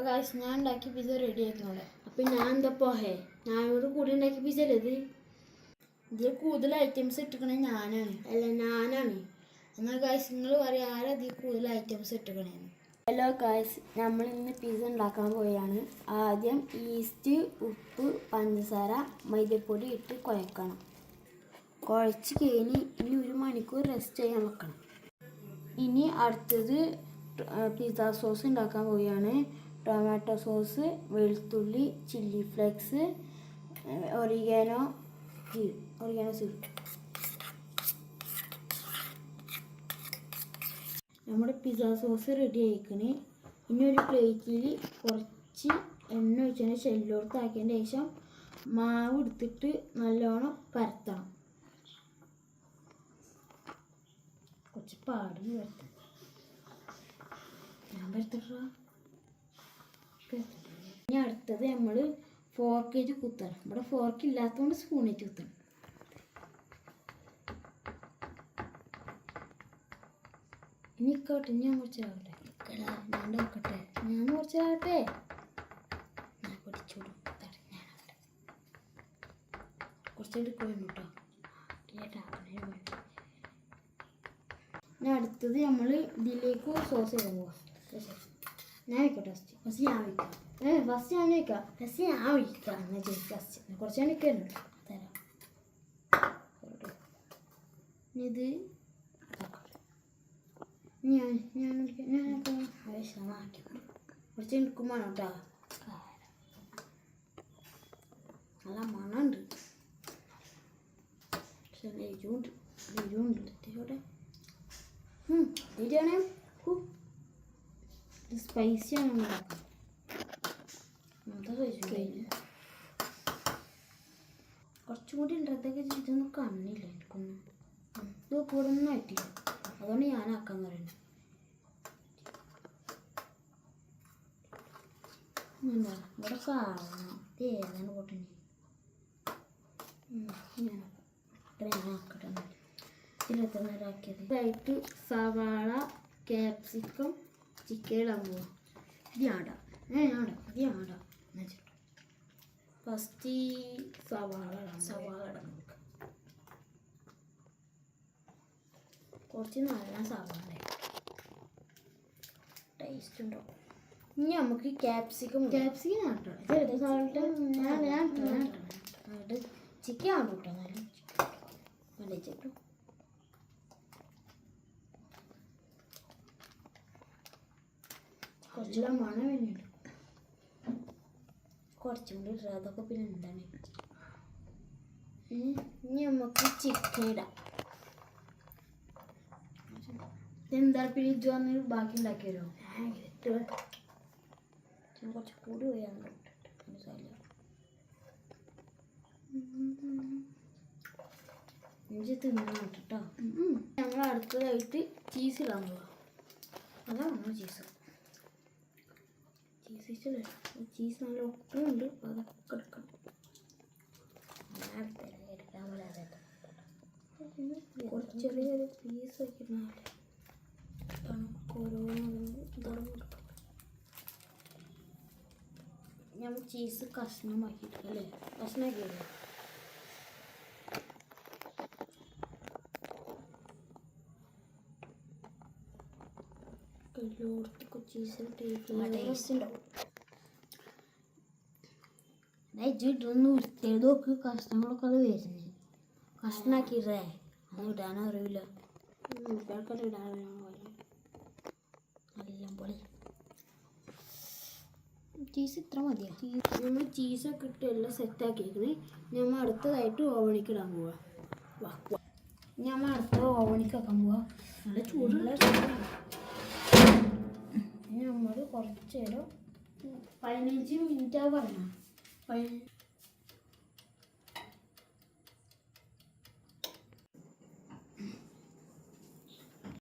Guys ഞാൻ ഉണ്ടാക്കിയ pizza ready ആയിക്കോളെ. അപ്പം ഞാൻ എന്താ പോഹേ ഞാനോട് കൂടി ഉണ്ടാക്കിയ പിസ്സ അല്ലേ ഇതിൽ കൂടുതൽ ഐറ്റംസ് ഇട്ടിക്കണേ ഞാനാണ്. എന്നാൽ ഗായ്സ് നിങ്ങൾ പറയാം ആരാ ഇതിൽ കൂടുതൽ ഐറ്റംസ് ഇട്ടിക്കണേന്ന്. ഹലോ ഗായ്സ്, നമ്മൾ ഇന്ന് പിസ്സ ഉണ്ടാക്കാൻ പോയാണ്. ആദ്യം ഈസ്റ്റ്, ഉപ്പ്, പഞ്ചസാര, മൈദപ്പൊടി ഇട്ട് കുഴക്കണം. കുഴച്ച് കഴിഞ്ഞ് ഇനി 1 മണിക്കൂർ റെസ്റ്റ് ചെയ്യാൻ വെക്കണം. ഇനി അടുത്തത് പിസ്സ സോസ് ഉണ്ടാക്കാൻ പോവുകയാണ്. ടൊമാറ്റോ സോസ്, വെളുത്തുള്ളി, ചില്ലി ഫ്ലേക്സ്, ഒറിഗാനോ സീഡ്. നമ്മുടെ പിസ്സ സോസ് റെഡി ആയിക്കണേ. ഇനി ഒരു പ്ലേറ്റിൽ കുറച്ച് എണ്ണ ഒഴിച്ചതിന് ഷെല്ലോർത്ത് ആക്കിയതിന് ശേഷം മാവ് എടുത്തിട്ട് നല്ലോണം പരത്തണം. കുറച്ച് പാടി പരത്തണം. ഞാൻ പരത്തിട്ടാ. ഇനി അടുത്തത് നമ്മൾ ഫോർക്കേറ്റ് കുത്തണം. ഇവിടെ ഫോർക്ക് ഇല്ലാത്തതുകൊണ്ട് സ്പൂണേറ്റ് കുത്തണം. ഇനി ഇക്കോട്ടെ, ഞാൻ കുറച്ചാവട്ടെ. ഞാൻ നോക്കട്ടെ, ഞാൻ കുറച്ചാവട്ടെ. ഞാൻ പൊടിച്ചോടും. കുറച്ചെടുക്കണം കേട്ടോ. ഇനി അടുത്തത് നമ്മൾ ഇതിലേക്ക് സോസ് ചെയ്താൽ പോവാം. ഞാൻ വയ്ക്കട്ടെ. ഫസ്റ്റ് ഞാൻ വയ്ക്കാം. ഫസ്റ്റ് ഞാൻ വയ്ക്കാം. കുറച്ച് ഞാൻ വയ്ക്കുന്നുണ്ട്. തരാം. ഇത് ആവശ്യമാക്കി കുറച്ച് എടുക്കുമ്പോൾ കേട്ടോ. നല്ല മണമുണ്ട്. എരിവുണ്ട്. ശരിയാണേ. സ്പൈസിയാണ് ഉണ്ടാക്കുക. കുറച്ചും കൂടി ഉണ്ടതൊക്കെ ഇതൊന്നും കാണില്ല എനിക്കൊന്നും. ഇത് കൂടെ ഒന്നും ആയിട്ടില്ല. അതുകൊണ്ട് ഞാൻ ആക്കാൻ പറയുന്നത്. എന്താ ഇവിടെ കാണണം. ഇത് ഏതാണ് പൊട്ടിന്. ഞാനാക്കട്ടെ. ഇതിലെത്രയാക്കിയത് ഇതായിട്ട് സവാള, ക്യാപ്സിക്കം, ചിക്കൻ ഇടാൻ പോവാം. ഇത് ആടാം. ഫസ്റ്റ് സവാള ഇടാൻ നോക്കാം. കുറച്ച് നല്ല സവാള ടേസ്റ്റ് ഉണ്ടോ. ഇനി നമുക്ക് ക്യാപ്സിക്കം ആട്ടോ. ചിക്കൻ ആണോ കേട്ടോ. നല്ല ചേട്ടു കുറച്ചുകൂടെ മണം വേണ്ടിയുണ്ട്. കുറച്ചും കൂടി ഇടുക. അതൊക്കെ പിന്നെ എന്താണ്. ഇനി നമുക്ക് ചിക്കൻ ഇടാം. എന്താ പിന്നെ ഇത് വന്ന് ബാക്കി ഉണ്ടാക്കി വരുമോ. കുറച്ച് കൂടി പോയാൽ തിന്നണം കേട്ടോ. നമ്മൾ അടുത്തതായിട്ട് ചീസ് ഇടാൻ പോവാം. അതാണ് ചീസ് നല്ല ഒപ്പമുണ്ട്. അതൊക്കെ എടുക്കണം. കുറച്ച് ചെറിയൊരു പീസ് വയ്ക്കുന്നാലേ നമ്മൾ ചീസ് കഷ്ണമാക്കിയിട്ട് അല്ലേ. കഷ്ണമാക്കിയല്ലേ. എല്ലായിടത്തും ചീസിന് ടേസ്റ്റ് ഉണ്ടാവും. ഇതൊന്ന് ഉരുത്തിയത് നോക്ക്. കഷ്ണങ്ങളൊക്കെ അത് വരുന്നത് കഷ്ണാക്കിയിട്ടേ. അത് ഇടാനറിയില്ല. നല്ല പൊളി ചീസ് ഇത്ര മതിയാ. നമ്മൾ ചീസൊക്കെ ഇട്ട് എല്ലാം സെറ്റാക്കിയിരിക്കണേ. നമ്മൾ അടുത്തതായിട്ട് ഓവണിക്ക് ഇടാൻ പോവാം. നമ്മൾ അടുത്ത ഓവണിക്ക് വെക്കാൻ പോവാം. നല്ല ചൂടുള്ള നമ്മൾ കുറച്ച് നേരം 15 മിനിറ്റാണ് പറഞ്ഞത്.